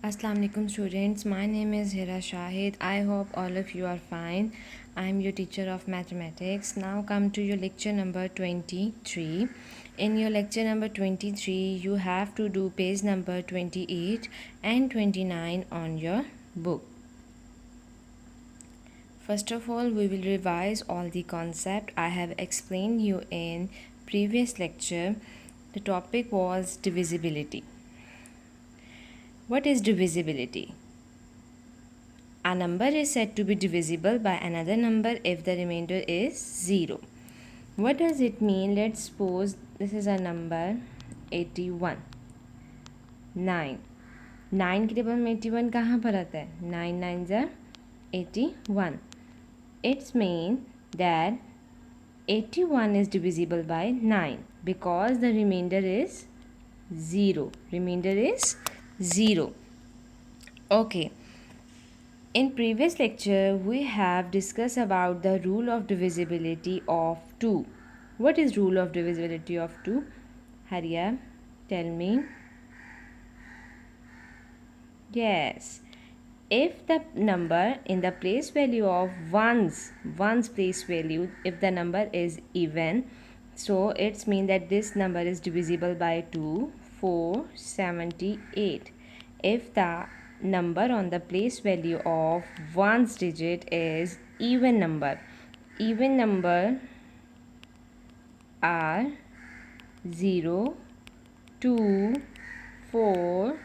Assalamu alaikum students, my name is Hira Shahid. I hope all of you are fine. I am your teacher of mathematics. Now come to your lecture number 23. In your lecture number 23, you have to do page number 28 and 29 on your book. First of all, we will revise all the concept I have explained you in previous lecture. The topic was divisibility. What is divisibility? A number is said to be divisible by another number if the remainder is 0. What does it mean? Let's suppose this is a number 81. 9. 9 के table में 81 कहाँ पर आता है? 9 9 जा 81. It's mean that 81 is divisible by 9 because the remainder is 0. Remainder is 0. Okay. In previous lecture, we have discussed about the rule of divisibility of 2. What is rule of divisibility of 2? Hurry tell me. Yes. If the number in the place value of one's place value, if the number is even, so it's mean that this number is divisible by 2, 4, 78. If the number on the place value of one's digit is even number are 0, 2, 4,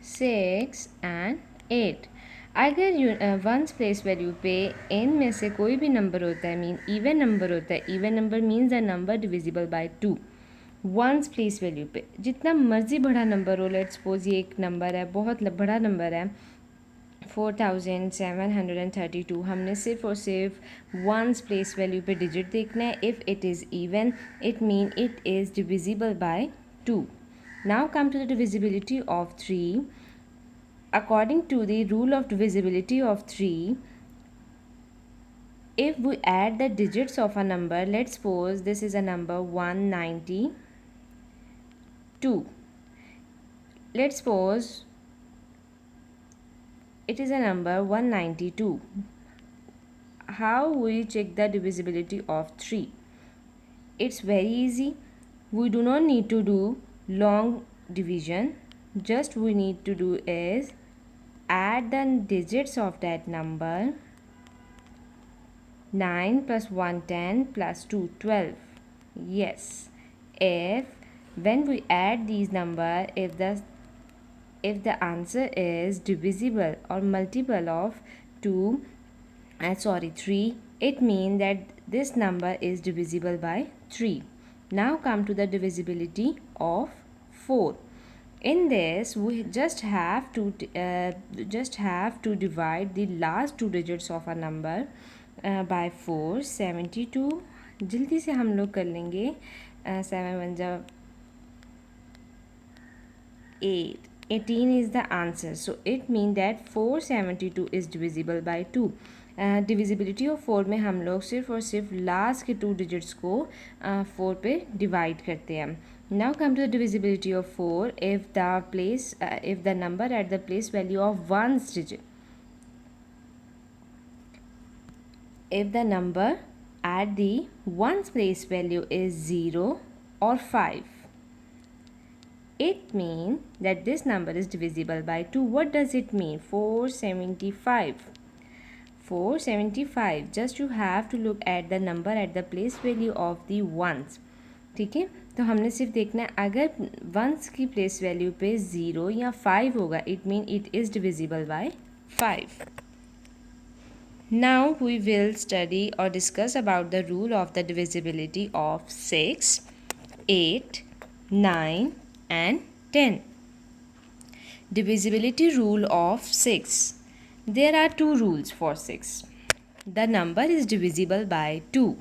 6 and 8. अगर once place value पे n में से कोई भी number होता है mean even number होता है, even number means a number divisible by 2. Once place value पे जितना मर्जी बड़ा नंबर हो, लेट्स सपोज ये एक नंबर है, बहुत बड़ा नंबर है 4732, हमने सिर्फ और सिर्फ वंस प्लेस वैल्यू पे डिजिट देखना है. If it is even it mean it is divisible by 2. Now come to the divisibility of 3. According to the rule of divisibility of 3, if we add the digits of a number, let's suppose this is a number 192. Let's suppose it is a number 192. How we check the divisibility of 3? It's very easy. We do not need to do long division. Just we need to do is add the digits of that number. 9 plus 1 10 plus 2 12. Yes, if when we add these number, if the answer is divisible or multiple of 3, it means that this number is divisible by 3. Now come to the divisibility of 4. In this, we just have to divide the last two digits of a number by 4. 72. जल्दी से हम लोग कर लेंगे. 7 1 जा 8. 18 is the answer. So it means that 472 is divisible by 2. Divisibility of 4 में हम लोग सिर्फ और सिर्फ लास्ट के 2 डिजिट्स को 4 पे डिवाइड करते हैं. Now come to the divisibility of 4. If the number at the place value of one's digit, if the number at the one's place value is 0 or 5, it means that this number is divisible by 2. What does it mean? 475. 475. Just you have to look at the number at the place value of the ones. ठीक है, तो हमने सिर्फ देखना है अगर once की place value पे 0 या 5 होगा, it mean it is divisible by 5. Now we will study और discuss about the rule of the divisibility of 6, 8, 9 and 10. Divisibility rule of 6. There are two rules for 6. The number is divisible by 2.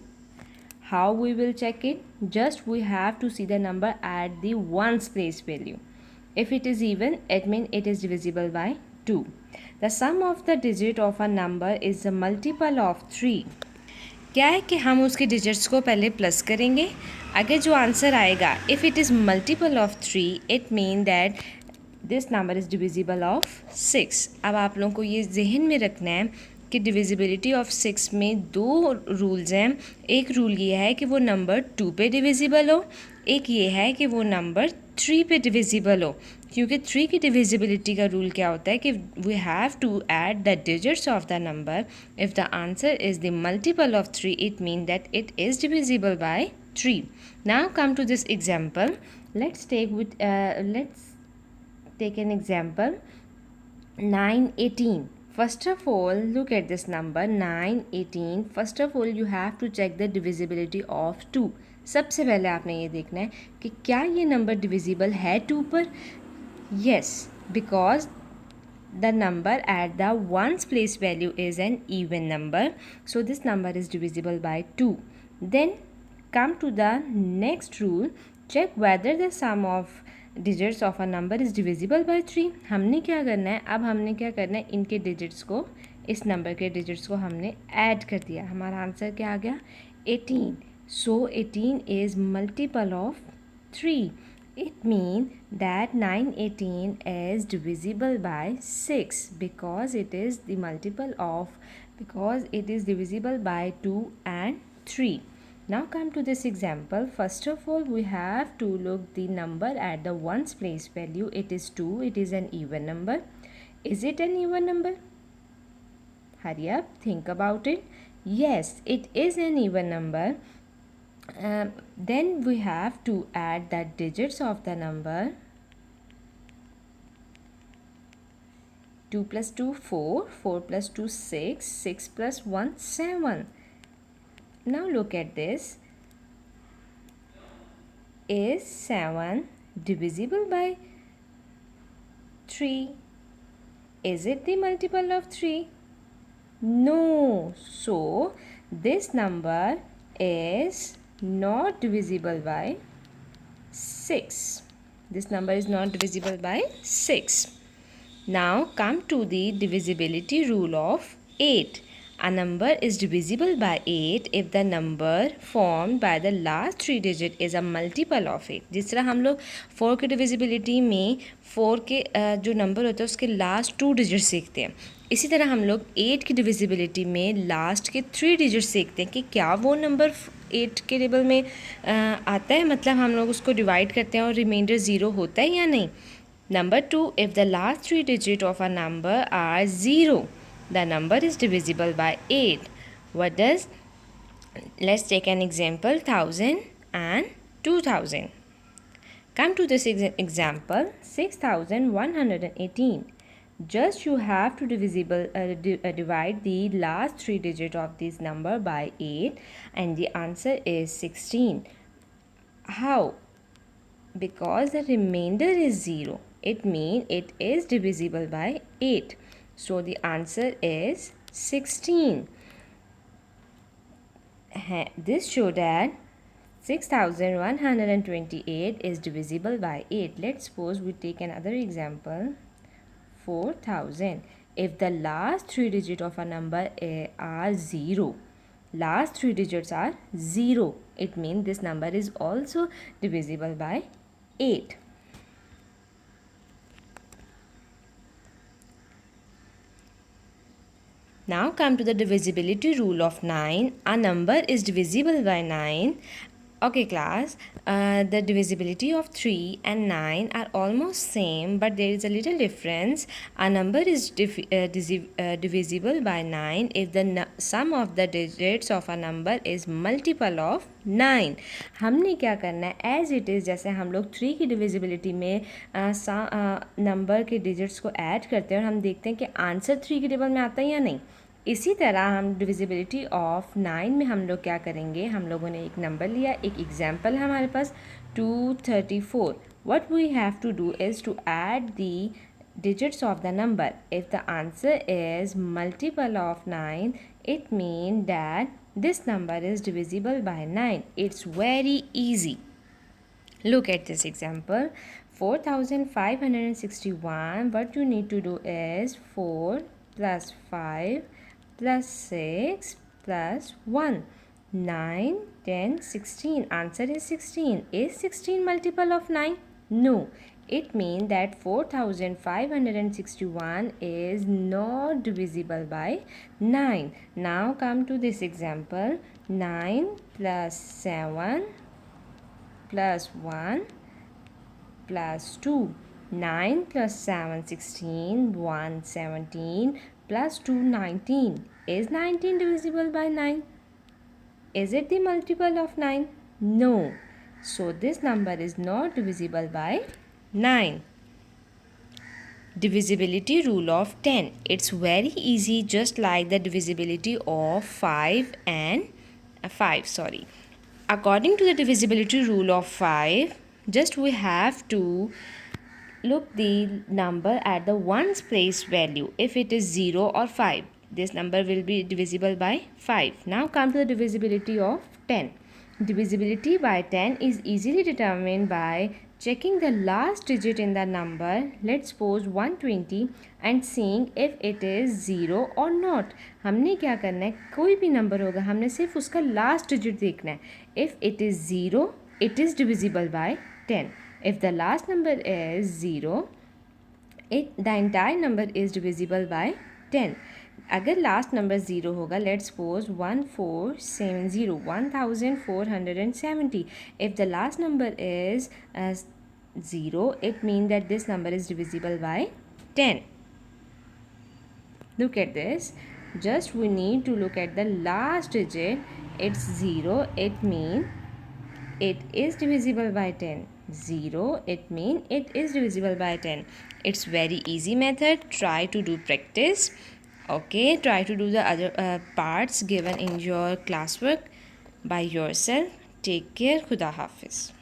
How we will check it? Just we have to see the number at the ones place value. If it is even, it means it is divisible by 2. The sum of the digit of a number is a multiple of 3. क्या है कि हम उसके digits को पहले plus करेंगे. अगर जो आंसर आएगा, if it is multiple of 3, it mean that this number is divisible of 6। अब आप लोगों को ये जहन में रखना है कि डिविजिबिलिटी ऑफ 6 में दो रूल्स हैं। एक रूल ये है कि वो नंबर 2 पे डिविजिबल हो, एक ये है कि वो नंबर 3 पे डिविजिबल हो। क्योंकि 3 की डिविजिबिलिटी का रूल क्या होता है कि we have to add the digits of the number. If the answer is the multiple of 3 it mean that it is divisible by 3। Now come to this example. let's take an example 918. First of all, look at this number 918. First of all, you have to check the divisibility of 2. सबसे पहले आपने ये देखना है कि क्या ये number divisible है 2 पर। yes, because the number at the ones place value is an even number, so this number is divisible by 2. Then come to the next rule. Check whether the sum of digits of a number is divisible by 3. हमने क्या करना है, अब हमने क्या करना है, इनके डिजिट्स को, इस नंबर के डिजिट्स को हमने ऐड कर दिया। हमारा आंसर क्या आ गया, 18. So 18 is multiple of 3. It means that 918 is divisible by 6 because it is the multiple of, because it is divisible by 2 and 3. Now come to this example. First of all, we have to look the number at the ones place value. It is 2. It is an even number. Is it an even number? Hurry up, think about it. Yes, it is an even number. Then we have to add the digits of the number. 2 plus 2 4, 4 plus 2 6, 6 plus 1 7. Now look at this. Is 7 divisible by 3? Is it the multiple of 3? No. So this number is not divisible by 6. This number is not divisible by 6. Now come to the divisibility rule of 8. A number is divisible by 8 if the number formed by the last 3 digit is a multiple of 8. जिस तरह हम लोग 4 के divisibility में 4 के जो number होता है उसके लास्ट 2 डिजिट सीखते हैं, इसी तरह हम लोग 8 की डिविजिबिलिटी में लास्ट के 3 डिजिट सीखते हैं कि क्या वो नंबर 8 के टेबल में आता है, मतलब हम लोग उसको डिवाइड करते हैं और रिमाइंडर 0 होता है या नहीं। Number 2, if the last 3 digits of a number are 0, the number is divisible by 8. What does? Let's take an example, 1000 and 2000. Come to this example, 6118. Just you have to divide the last 3 digits of this number by 8 and the answer is 16. How? Because the remainder is 0. It means it is divisible by 8. So the answer is 16. This shows that 6128 is divisible by 8. Let's suppose we take another example. 4000. If the last 3 digits of a number are 0, last 3 digits are 0, it means this number is also divisible by 8. Now come to the divisibility rule of 9. A number is divisible by 9. Okay class, the divisibility of 3 and 9 are almost same, but there is a little difference. A number is divisible by 9 if the sum of the digits of a number is multiple of 9. हमने क्या करना है, as it is, जैसे हम लोग 3 की divisibility में number के digits को add करते हैं और हम देखते हैं कि आंसर 3 के टेबल में आता है या नहीं, इसी तरह हम डिविजिबिलिटी ऑफ 9 में हम लोग क्या करेंगे, हम लोगों ने एक नंबर लिया, एक एग्जाम्पल है हमारे पास 234. What we have to do is to add the digits of the number. If the answer is multiple of 9, it means that this number is divisible by 9. It's very easy. Look at this example, 4561. What you need to do is 4 plus 5 plus 6 plus 1. 9, 10, 16. Answer is 16. Is 16 multiple of 9? No. It means that 4561 is not divisible by 9. Now come to this example. 9 plus 7 plus 1 plus 2. 9 plus 7 16, 1 17 plus 2 19. Is 19 divisible by 9? Is it the multiple of 9? No. So this number is not divisible by 9. Divisibility rule of 10. It's very easy, just like the divisibility of 5 and 5, sorry. According to the divisibility rule of 5, just we have to look the number at the ones place value. If it is 0 or 5, this number will be divisible by 5. Now come to the divisibility of 10. Divisibility by 10 is easily determined by checking the last digit in the number. Let's suppose 120 and seeing if it is 0 or not. हमने क्या करना है, कोई भी number होगा हमने सिर्फ उसका लास्ट डिजिट देखना है. If it is 0, it is divisible by 10. If the last number is 0, the entire number is divisible by 10. अगर लास्ट नंबर 0 होगा, let's suppose 1470. If the last number is 0, it means that this number is divisible by 10. Look at this. Just we need to look at the last digit. It's 0. It means it is divisible by 10. 0, it means it is divisible by 10. It's very easy method. Try to do practice. Okay, try to do the other parts given in your classwork by yourself. Take care. Khuda Hafiz.